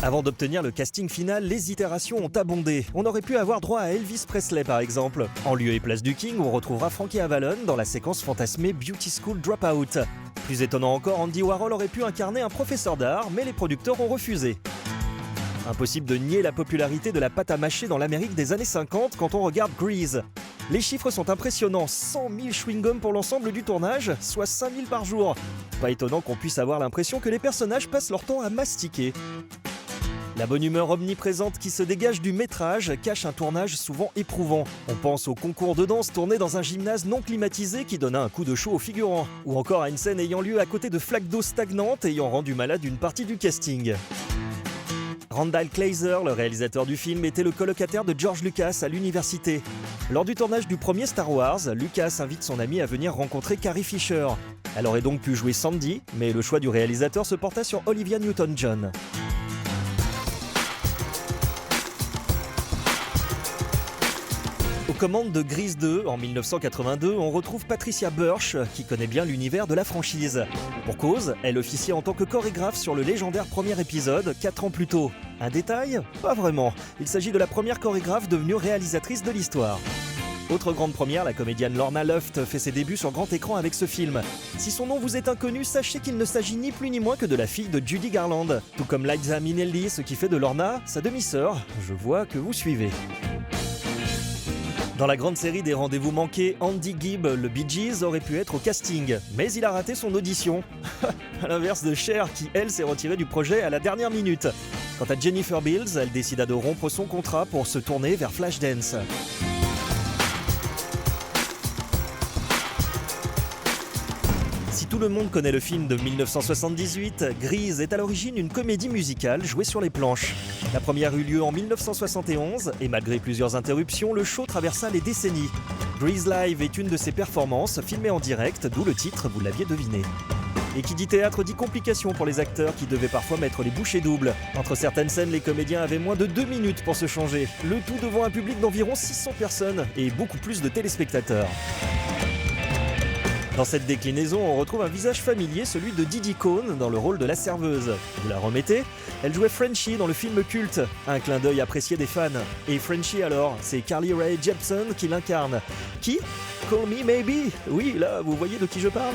Avant d'obtenir le casting final, les itérations ont abondé. On aurait pu avoir droit à Elvis Presley par exemple. En lieu et place du King, on retrouvera Frankie Avalon dans la séquence fantasmée Beauty School Dropout. Plus étonnant encore, Andy Warhol aurait pu incarner un professeur d'art, mais les producteurs ont refusé. Impossible de nier la popularité de la pâte à mâcher dans l'Amérique des années 50 quand on regarde Grease. Les chiffres sont impressionnants, 100 000 chewing-gums pour l'ensemble du tournage, soit 5 000 par jour. Pas étonnant qu'on puisse avoir l'impression que les personnages passent leur temps à mastiquer. La bonne humeur omniprésente qui se dégage du métrage cache un tournage souvent éprouvant. On pense au concours de danse tourné dans un gymnase non climatisé qui donna un coup de chaud aux figurants, ou encore à une scène ayant lieu à côté de flaques d'eau stagnantes ayant rendu malade une partie du casting. Randall Kleiser, le réalisateur du film, était le colocataire de George Lucas à l'université. Lors du tournage du premier Star Wars, Lucas invite son ami à venir rencontrer Carrie Fisher. Elle aurait donc pu jouer Sandy, mais le choix du réalisateur se porta sur Olivia Newton-John. Aux commandes de Grease 2, en 1982, on retrouve Patricia Birch, qui connaît bien l'univers de la franchise. Pour cause, elle officie en tant que chorégraphe sur le légendaire premier épisode, 4 ans plus tôt. Un détail ? Pas vraiment. Il s'agit de la première chorégraphe devenue réalisatrice de l'histoire. Autre grande première, la comédienne Lorna Luft fait ses débuts sur grand écran avec ce film. Si son nom vous est inconnu, sachez qu'il ne s'agit ni plus ni moins que de la fille de Judy Garland. Tout comme Liza Minnelli, ce qui fait de Lorna sa demi-sœur. Je vois que vous suivez. Dans la grande série des rendez-vous manqués, Andy Gibb, le Bee Gees, aurait pu être au casting, mais il a raté son audition. À l'inverse de Cher, qui elle s'est retirée du projet à la dernière minute. Quant à Jennifer Beals, elle décida de rompre son contrat pour se tourner vers Flashdance. Si tout le monde connaît le film de 1978, Grease est à l'origine une comédie musicale jouée sur les planches. La première eut lieu en 1971 et malgré plusieurs interruptions, le show traversa les décennies. Grease Live est une de ses performances filmées en direct, d'où le titre, vous l'aviez deviné. Et qui dit théâtre dit complications pour les acteurs qui devaient parfois mettre les bouchées doubles. Entre certaines scènes, les comédiens avaient moins de 2 minutes pour se changer. Le tout devant un public d'environ 600 personnes et beaucoup plus de téléspectateurs. Dans cette déclinaison, on retrouve un visage familier, celui de Didi Cohn dans le rôle de la serveuse. Vous la remettez ? Elle jouait Frenchie dans le film culte, un clin d'œil apprécié des fans. Et Frenchie alors, c'est Carly Rae Jepsen qui l'incarne. Qui ? Call Me Maybe ? Oui, là, vous voyez de qui je parle ?